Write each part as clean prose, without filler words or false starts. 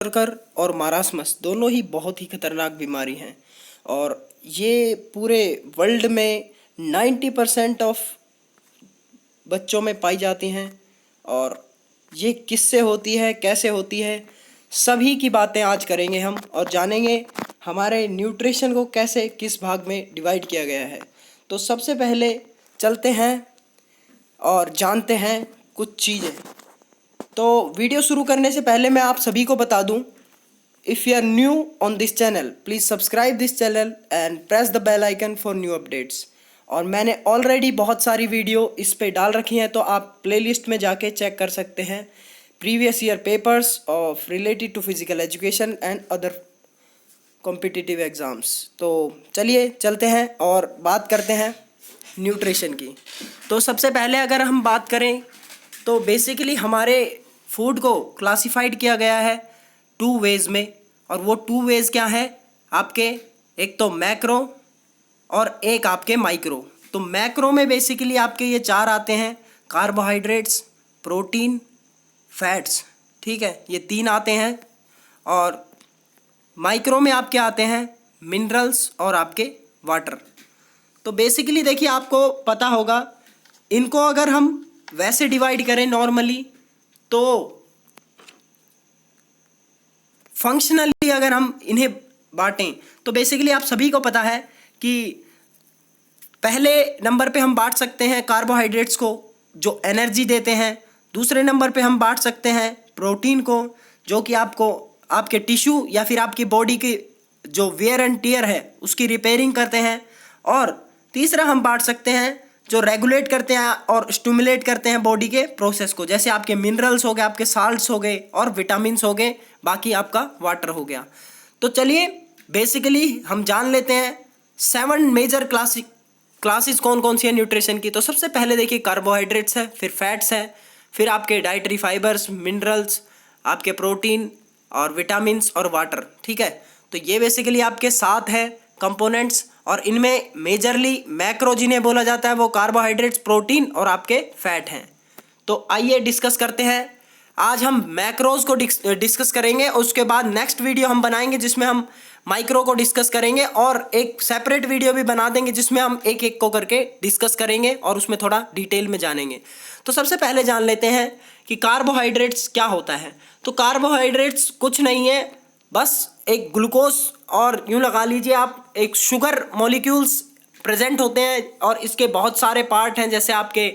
Quarter और मारास्मस दोनों ही बहुत ही खतरनाक बीमारी हैं और ये पूरे वर्ल्ड में 90% ऑफ बच्चों में पाई जाती हैं। और ये किससे होती है, कैसे होती है, सभी की बातें आज करेंगे हम और जानेंगे हमारे न्यूट्रिशन को कैसे किस भाग में डिवाइड किया गया है। तो सबसे पहले चलते हैं और जानते हैं कुछ चीज़ें। तो वीडियो शुरू करने से पहले मैं आप सभी को बता दूं, if you are new on this channel please subscribe this channel and press the bell icon for new updates. और मैंने ऑलरेडी बहुत सारी वीडियो इस पे डाल रखी हैं, तो आप प्लेलिस्ट में जाके चेक कर सकते हैं previous year papers of related to physical education and other competitive exams. तो चलिए चलते हैं और बात करते हैं न्यूट्रिशन की। तो सबसे पहले अगर हम बात करें तो बेसिकली हमारे फूड को क्लासिफाइड किया गया है 2 वेज़ में, और वो 2 वेज़ क्या है आपके, एक तो मैक्रो और एक आपके माइक्रो। तो मैक्रो में बेसिकली आपके ये 4 आते हैं, कार्बोहाइड्रेट्स, प्रोटीन, फैट्स, ठीक है, ये 3 आते हैं। और माइक्रो में आपके आते हैं मिनरल्स और आपके वाटर। तो बेसिकली देखिए, आपको पता होगा इनको अगर हम वैसे डिवाइड करें नॉर्मली, तो फंक्शनली अगर हम इन्हें बांटें तो बेसिकली आप सभी को पता है कि पहले नंबर पे हम बांट सकते हैं कार्बोहाइड्रेट्स को जो एनर्जी देते हैं, दूसरे नंबर पे हम बांट सकते हैं प्रोटीन को जो कि आपको आपके टिश्यू या फिर आपकी बॉडी की जो वेयर एंड टियर है उसकी रिपेयरिंग करते हैं, और तीसरा हम बांट सकते हैं जो रेगुलेट करते हैं और स्टिमुलेट करते हैं बॉडी के प्रोसेस को, जैसे आपके मिनरल्स हो गए, आपके साल्ट्स हो गए और विटामिन्स हो गए, बाकी आपका वाटर हो गया। तो चलिए बेसिकली हम जान लेते हैं 7 मेजर क्लासेस कौन कौन सी है न्यूट्रिशन की। तो सबसे पहले देखिए कार्बोहाइड्रेट्स है, फिर फैट्स है, फिर आपके डाइटरी फाइबर्स, मिनरल्स, आपके प्रोटीन और विटामिन्स और वाटर, ठीक है। तो ये बेसिकली आपके 7 है कंपोनेंट्स, और इनमें मेजरली मैक्रो जिन्हें बोला जाता है वो कार्बोहाइड्रेट्स, प्रोटीन और आपके फैट हैं। तो आइए डिस्कस करते हैं। आज हम मैक्रोज को डिस्कस करेंगे, उसके बाद नेक्स्ट वीडियो हम बनाएंगे जिसमें हम माइक्रो को डिस्कस करेंगे, और एक सेपरेट वीडियो भी बना देंगे जिसमें हम एक एक को करके डिस्कस करेंगे और उसमें थोड़ा डिटेल में जानेंगे। तो सबसे पहले जान लेते हैं कि कार्बोहाइड्रेट्स क्या होता है। तो कार्बोहाइड्रेट्स कुछ नहीं है, बस एक ग्लूकोज और यूँ लगा लीजिए आप एक शुगर मॉलिक्यूल्स प्रेजेंट होते हैं, और इसके बहुत सारे पार्ट हैं, जैसे आपके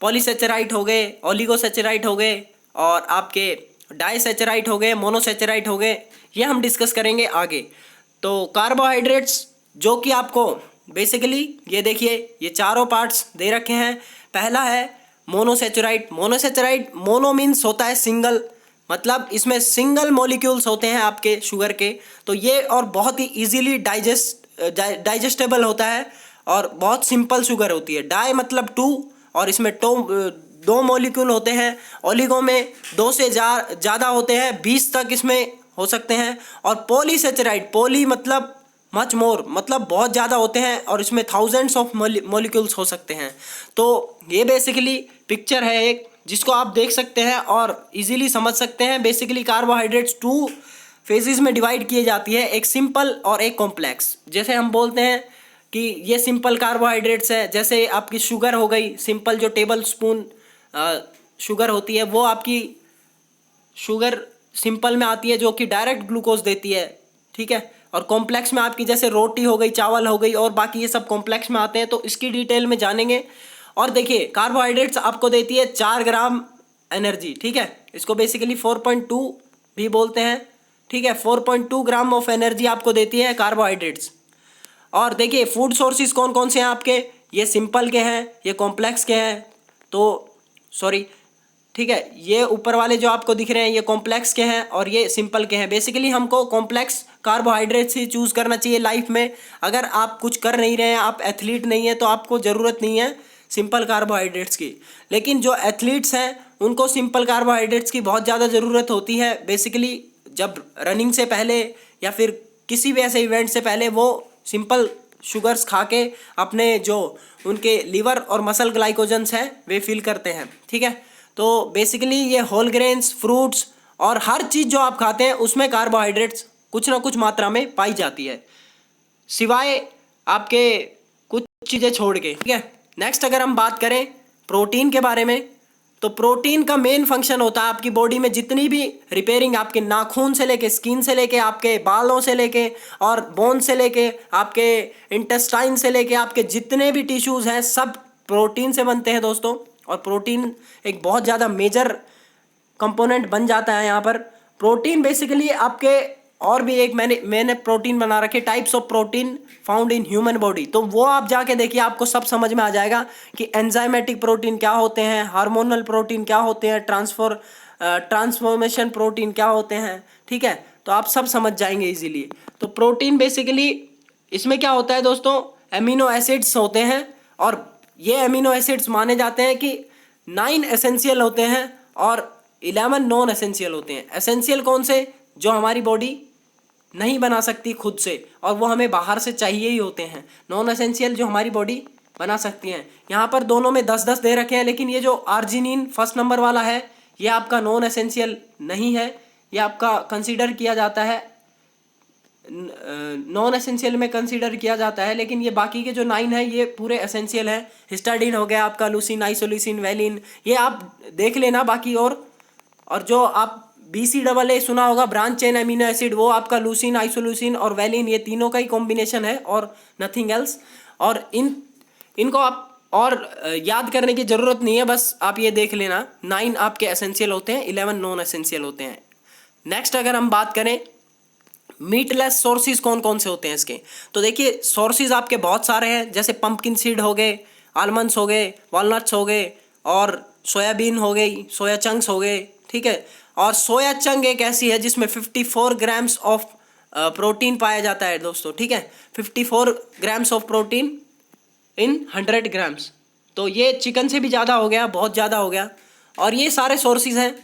पॉलीसेचेराइड हो गए, ओलिगोसेचेराइड हो गए, और आपके डाइसेचेराइड हो गए, मोनोसेचेराइड हो गए, ये हम डिस्कस करेंगे आगे। तो कार्बोहाइड्रेट्स जो कि आपको बेसिकली ये देखिए ये चारों पार्ट्स दे रखे हैं। पहला है मोनोसेचेराइड। मोनोसेचेराइड, मोनो मीन्स होता है सिंगल, मतलब इसमें सिंगल मॉलिक्यूल्स होते हैं आपके शुगर के। तो ये और बहुत ही इजीली डाइजेस्टेबल होता है और बहुत सिंपल शुगर होती है। डाई मतलब 2, और इसमें 2 मॉलिक्यूल होते हैं। ओलिगो में 2 से ज़्यादा होते हैं, 20 तक इसमें हो सकते हैं। और पॉलीसेचेराइड, पॉली मतलब मच मोर, मतलब बहुत ज़्यादा होते हैं, और इसमें थाउजेंड्स ऑफ मॉलिक्यूल्स हो सकते हैं। तो ये बेसिकली पिक्चर है एक, जिसको आप देख सकते हैं और इजीली समझ सकते हैं। बेसिकली कार्बोहाइड्रेट्स 2 फेजेस में डिवाइड किए जाती है, एक सिंपल और एक कॉम्प्लेक्स। जैसे हम बोलते हैं कि ये सिंपल कार्बोहाइड्रेट्स है, जैसे आपकी शुगर हो गई सिंपल, जो टेबल स्पून शुगर होती है वो आपकी शुगर सिंपल में आती है जो कि डायरेक्ट ग्लूकोज देती है, ठीक है। और कॉम्प्लेक्स में आपकी जैसे रोटी हो गई, चावल हो गई, और बाकी ये सब कॉम्प्लेक्स में आते हैं। तो इसकी डिटेल में जानेंगे। और देखिए कार्बोहाइड्रेट्स आपको देती है 4 ग्राम एनर्जी, ठीक है। इसको बेसिकली 4.2 भी बोलते हैं, ठीक है। 4.2 ग्राम ऑफ एनर्जी आपको देती है कार्बोहाइड्रेट्स। और देखिए फूड सोर्सेज कौन कौन से हैं आपके, ये सिंपल के हैं, ये कॉम्प्लेक्स के हैं, तो सॉरी, ठीक है, ये ऊपर वाले जो आपको दिख रहे हैं ये कॉम्प्लेक्स के हैं और ये सिंपल के हैं। बेसिकली हमको कॉम्प्लेक्स कार्बोहाइड्रेट्स ही चूज़ करना चाहिए लाइफ में। अगर आप कुछ कर नहीं रहे हैं, आप एथलीट नहीं है, तो आपको ज़रूरत नहीं है सिंपल कार्बोहाइड्रेट्स की। लेकिन जो एथलीट्स हैं उनको सिंपल कार्बोहाइड्रेट्स की बहुत ज़्यादा ज़रूरत होती है। बेसिकली जब रनिंग से पहले या फिर किसी भी ऐसे इवेंट से पहले वो सिंपल शुगर्स खा के अपने जो उनके लीवर और मसल ग्लाइकोजन्स हैं वे फिल करते हैं, ठीक है। तो बेसिकली ये होल ग्रेन्स, फ्रूट्स और हर चीज़ जो आप खाते हैं उसमें कार्बोहाइड्रेट्स कुछ ना कुछ मात्रा में पाई जाती है, सिवाय आपके कुछ चीज़ें छोड़ के, ठीक है। नेक्स्ट अगर हम बात करें प्रोटीन के बारे में, तो प्रोटीन का मेन फंक्शन होता है आपकी बॉडी में जितनी भी रिपेयरिंग, आपके नाखून से लेके, स्किन से लेके, आपके बालों से लेके और बोन से लेके, आपके इंटेस्टाइन से लेके, आपके जितने भी टिश्यूज़ हैं सब प्रोटीन से बनते हैं दोस्तों। और प्रोटीन एक बहुत ज़्यादा मेजर कंपोनेंट बन जाता है यहाँ पर। प्रोटीन बेसिकली आपके, और भी एक मैंने प्रोटीन बना रखे, types of protein found in human body, तो वो आप जाके देखिए, आपको सब समझ में आ जाएगा कि एंजाइमेटिक प्रोटीन क्या होते हैं, हार्मोनल प्रोटीन क्या होते हैं, ट्रांसफॉर्मेशन प्रोटीन क्या होते हैं, ठीक है। तो आप सब समझ जाएंगे इजीली। तो प्रोटीन बेसिकली इसमें क्या होता है दोस्तों, एमिनो एसिड्स होते हैं, और ये एमिनो एसिड्स माने जाते हैं कि 9 एसेंशियल होते हैं और 11 नॉन एसेंशियल होते हैं। एसेंशियल कौन से, जो हमारी बॉडी नहीं बना सकती खुद से और वो हमें बाहर से चाहिए ही होते हैं। नॉन एसेंशियल जो हमारी बॉडी बना सकती हैं। यहाँ पर दोनों में 10-10 दे रखे हैं, लेकिन ये जो आर्जिनिन फर्स्ट नंबर वाला है ये आपका नॉन एसेंशियल नहीं है, ये आपका कंसीडर किया जाता है, नॉन एसेंशियल में कंसीडर किया जाता है, लेकिन ये बाकी के जो 9 है ये पूरे एसेंशियल है। हिस्टाडीन हो गया आपका, लूसीन, आइसोल्यूसिन, वैलिन, ये आप देख लेना बाकी। और जो आप BCAA सुना होगा, ब्रांच चेन अमीनो एसिड, वो आपका लूसीन, आइसोल्यूसिन और वैलिन, ये तीनों का ही कॉम्बिनेशन है और नथिंग एल्स। और इनको आप और याद करने की ज़रूरत नहीं है, बस आप ये देख लेना 9 आपके एसेंशियल होते हैं, 11 नॉन एसेंशियल होते हैं। नेक्स्ट अगर हम बात करें मीटलेस सोर्सेज कौन कौन से होते हैं इसके, तो देखिए सोर्सेज आपके बहुत सारे हैं, जैसे पंपकिन सीड हो गए, आलमंड्स हो गए, वॉलनट्स हो गए, और सोयाबीन हो गई, सोया चंक्स हो गए, ठीक है। और सोया चंक एक ऐसी है जिसमें 54 ग्राम्स ऑफ प्रोटीन पाया जाता है दोस्तों, ठीक है। 54 grams of protein in 100 grams, तो ये चिकन से भी ज़्यादा हो गया, बहुत ज़्यादा हो गया। और ये सारे सोर्सेज हैं।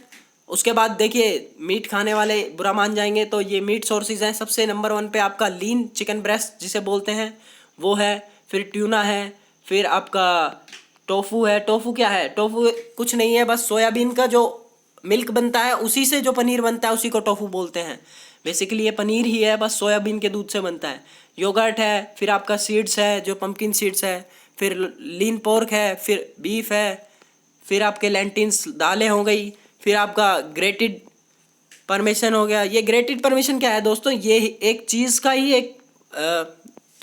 उसके बाद देखिए मीट खाने वाले बुरा मान जाएंगे, तो ये मीट सोर्सेज हैं। सबसे नंबर 1 पे आपका लीन चिकन ब्रेस्ट जिसे बोलते हैं वो है, फिर ट्यूना है, फिर आपका टोफू है। टोफू क्या है, टोफू कुछ नहीं है, बस सोयाबीन का जो मिल्क बनता है उसी से जो पनीर बनता है उसी को टोफू बोलते हैं। बेसिकली ये पनीर ही है, बस सोयाबीन के दूध से बनता है। योगर्ट है, फिर आपका सीड्स है जो पंपकिन सीड्स है, फिर लीन पोर्क है, फिर बीफ है, फिर आपके लेंटिन्स दालें हो गई, फिर आपका ग्रेटेड परमेशन हो गया। ये ग्रेटेड परमेशन क्या है दोस्तों, ये एक चीज़ का ही एक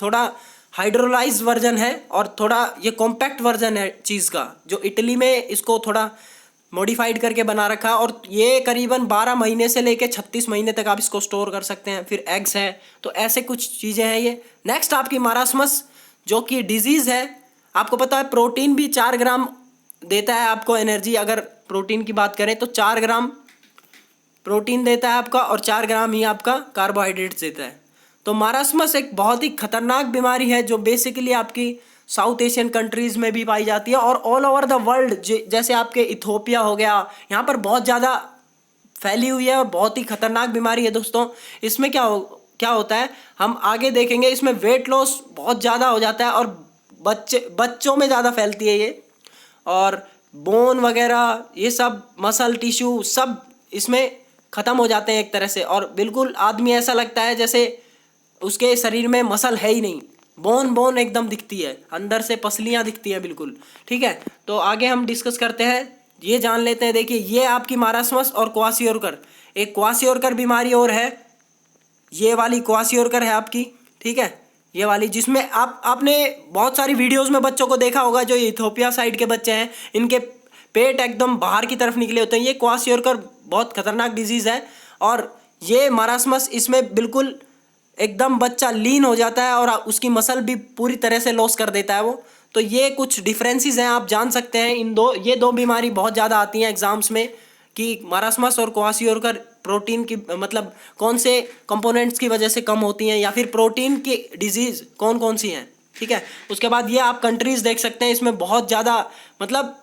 थोड़ा हाइड्रोलाइज वर्जन है और थोड़ा ये कॉम्पैक्ट वर्जन है चीज़ का, जो इटली में इसको थोड़ा मॉडिफाइड करके बना रखा। और ये करीबन 12 महीने से लेके 36 महीने तक आप इसको स्टोर कर सकते हैं। फिर एग्स है, तो ऐसे कुछ चीज़ें हैं ये। नेक्स्ट आपकी मारास्मस जो कि डिजीज़ है, आपको पता है प्रोटीन भी 4 ग्राम देता है आपको एनर्जी। अगर प्रोटीन की बात करें तो 4 ग्राम प्रोटीन देता है आपका और 4 ग्राम ही आपका कार्बोहाइड्रेट्स देता है। तो मारास्मस एक बहुत ही खतरनाक बीमारी है जो बेसिकली आपकी साउथ एशियन कंट्रीज़ में भी पाई जाती है और ऑल ओवर द वर्ल्ड, जैसे आपके इथोपिया हो गया, यहाँ पर बहुत ज़्यादा फैली हुई है और बहुत ही खतरनाक बीमारी है दोस्तों। इसमें क्या होता है हम आगे देखेंगे। इसमें वेट लॉस बहुत ज़्यादा हो जाता है और बच्चों में ज़्यादा फैलती है ये, और बोन वगैरह ये सब मसल टिश्यू सब इसमें ख़त्म हो जाते हैं एक तरह से, और बिल्कुल आदमी ऐसा लगता है जैसे उसके शरीर में मसल है ही नहीं, बोन एकदम दिखती है, अंदर से पसलियाँ दिखती हैं बिल्कुल, ठीक है। तो आगे हम डिस्कस करते हैं, ये जान लेते हैं। देखिए ये आपकी मारास्मस और क्वाशियोरकर, एक क्वाशियोरकर बीमारी और है, ये वाली क्वाशियोरकर है आपकी, ठीक है। ये वाली जिसमें आपने बहुत सारी वीडियोस में बच्चों को देखा होगा, जो इथोपिया साइड के बच्चे हैं इनके पेट एकदम बाहर की तरफ निकले होते हैं। ये क्वाशियोरकर बहुत खतरनाक डिजीज़ है। और ये मारास्मस, इसमें बिल्कुल एकदम बच्चा लीन हो जाता है और उसकी मसल भी पूरी तरह से लॉस कर देता है वो। तो ये कुछ डिफरेंसेस हैं, आप जान सकते हैं। ये दो बीमारी बहुत ज़्यादा आती हैं एग्जाम्स में कि मारास्मस और क्वाशियोरकर प्रोटीन की मतलब कौन से कंपोनेंट्स की वजह से कम होती हैं, या फिर प्रोटीन की डिजीज़ कौन कौन सी हैं, ठीक है। उसके बाद ये आप कंट्रीज़ देख सकते हैं, इसमें बहुत ज़्यादा मतलब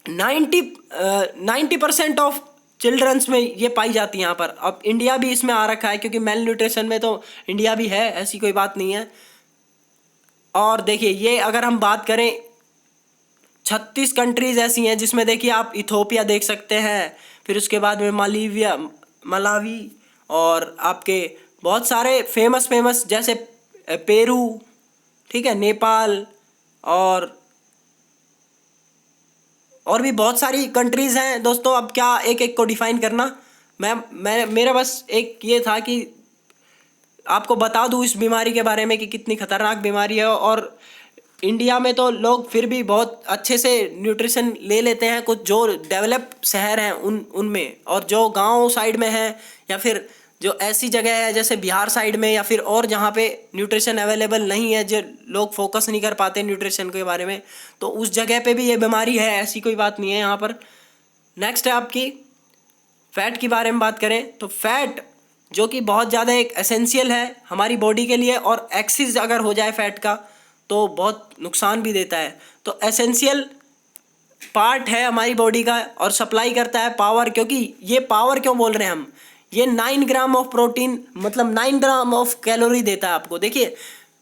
90% ऑफ चिल्ड्रंस में ये पाई जाती है यहाँ पर। अब इंडिया भी इसमें आ रखा है क्योंकि मेल न्यूट्रिशन में तो इंडिया भी है, ऐसी कोई बात नहीं है। और देखिए ये अगर हम बात करें 36 कंट्रीज़ ऐसी हैं जिसमें देखिए आप इथोपिया देख सकते हैं, फिर उसके बाद में मलावी और आपके बहुत सारे फेमस जैसे पेरू, ठीक है, नेपाल और भी बहुत सारी कंट्रीज़ हैं दोस्तों। अब क्या एक एक को डिफाइन करना, मैं मेरा बस एक ये था कि आपको बता दूं इस बीमारी के बारे में कि कितनी खतरनाक बीमारी है। और इंडिया में तो लोग फिर भी बहुत अच्छे से न्यूट्रिशन ले लेते हैं, कुछ जो डेवलप शहर हैं उनमें, और जो गांव साइड में है या फिर जो ऐसी जगह है जैसे बिहार साइड में या फिर और जहाँ पे न्यूट्रिशन अवेलेबल नहीं है, जो लोग फोकस नहीं कर पाते न्यूट्रिशन के बारे में, तो उस जगह पे भी ये बीमारी है, ऐसी कोई बात नहीं है यहाँ पर। नेक्स्ट है आपकी फैट के बारे में बात करें तो फैट जो कि बहुत ज़्यादा एक एसेंशियल है हमारी बॉडी के लिए, और एक्सेस अगर हो जाए फैट का तो बहुत नुकसान भी देता है। तो एसेंशियल पार्ट है हमारी बॉडी का और सप्लाई करता है पावर, क्योंकि ये पावर क्यों बोल रहे हैं हम, ये 9 ग्राम ऑफ प्रोटीन मतलब 9 ग्राम ऑफ कैलोरी देता है आपको। देखिए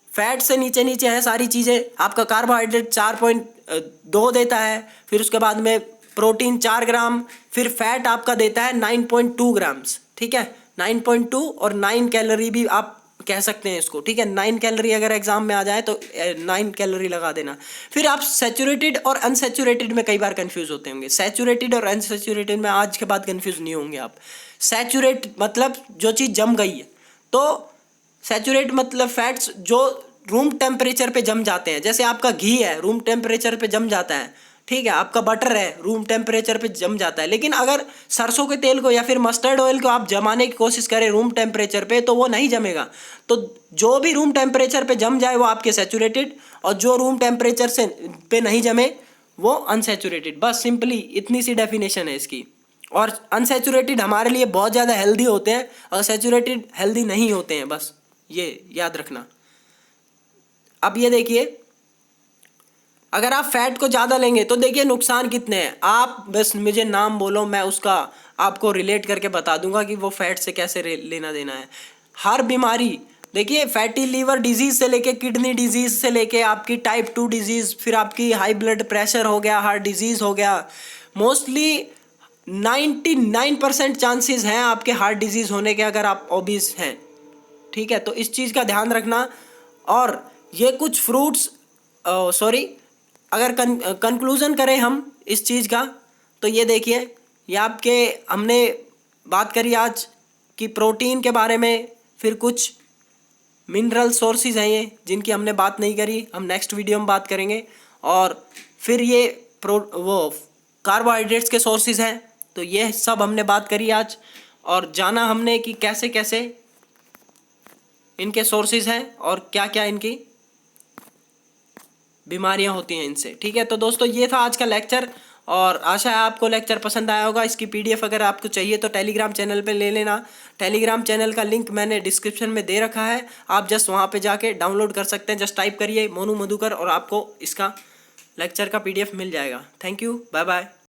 फैट से नीचे नीचे है सारी चीज़ें, आपका कार्बोहाइड्रेट 4.2 देता है, फिर उसके बाद में प्रोटीन 4 ग्राम, फिर फैट आपका देता है 9.2 ग्राम्स, ठीक है, 9.2 और 9 कैलोरी भी आप कह सकते हैं इसको, ठीक है। 9 कैलोरी अगर एग्जाम में आ जाए तो 9 कैलोरी लगा देना। फिर आप सैचुरेटेड और अनसैचुरेटेड में कई बार कंफ्यूज होते होंगे, सैचुरेटेड और अनसैचुरेटेड में आज के बाद कंफ्यूज नहीं होंगे आप। सैचुरेट मतलब जो चीज़ जम गई है, तो सैचुरेट मतलब फैट्स जो रूम टेम्परेचर पे जम जाते हैं, जैसे आपका घी है रूम टेम्परेचर पे जम जाता है, ठीक है, आपका बटर है रूम टेम्परेचर पे जम जाता है, लेकिन अगर सरसों के तेल को या फिर मस्टर्ड ऑयल को आप जमाने की कोशिश करें रूम टेम्परेचर पे तो वो नहीं जमेगा। तो जो भी रूम टेम्परेचर पे जम जाए वो आपके सैचुरेटेड, और जो रूम टेम्परेचर से पे नहीं जमे वो अनसैचुरेटेड। बस सिंपली इतनी सी डेफिनेशन है इसकी। और अनसैचुरेटेड हमारे लिए बहुत ज़्यादा हेल्दी होते हैं और सैचुरेटेड हेल्दी नहीं होते हैं, बस ये याद रखना। अब ये देखिए, अगर आप फैट को ज़्यादा लेंगे तो देखिए नुकसान कितने हैं। आप बस मुझे नाम बोलो, मैं उसका आपको रिलेट करके बता दूंगा कि वो फैट से कैसे लेना देना है। हर बीमारी देखिए, फैटी लीवर डिजीज़ से लेके किडनी डिजीज़ से लेके आपकी टाइप 2 डिजीज़, फिर आपकी हाई ब्लड प्रेशर हो गया, हार्ट डिजीज़ हो गया, मोस्टली 99% चांसेस हैं आपके हार्ट डिजीज़ होने के अगर आप ओबीस हैं, ठीक है। तो इस चीज़ का ध्यान रखना। और ये कुछ फ्रूट्स अगर कंक्लूज़न करें हम इस चीज़ का, तो ये देखिए, ये आपके हमने बात करी आज कि प्रोटीन के बारे में, फिर कुछ मिनरल सोर्सेज हैं ये जिनकी हमने बात नहीं करी, हम नेक्स्ट वीडियो में बात करेंगे। और फिर ये वो कार्बोहाइड्रेट्स के सोर्सेज हैं, तो ये सब हमने बात करी आज, और जाना हमने कि कैसे कैसे इनके सोर्सेज हैं और क्या क्या इनकी बीमारियां होती हैं इनसे, ठीक है। तो दोस्तों ये था आज का लेक्चर, और आशा है आपको लेक्चर पसंद आया होगा। इसकी पीडीएफ अगर आपको चाहिए तो टेलीग्राम चैनल पे ले लेना। टेलीग्राम चैनल का लिंक मैंने डिस्क्रिप्शन में दे रखा है, आप जस्ट वहाँ पे जाके डाउनलोड कर सकते हैं। जस्ट टाइप करिए मोनू मधुकर और आपको इसका लेक्चर का पीडीएफ मिल जाएगा। Thank you, bye bye.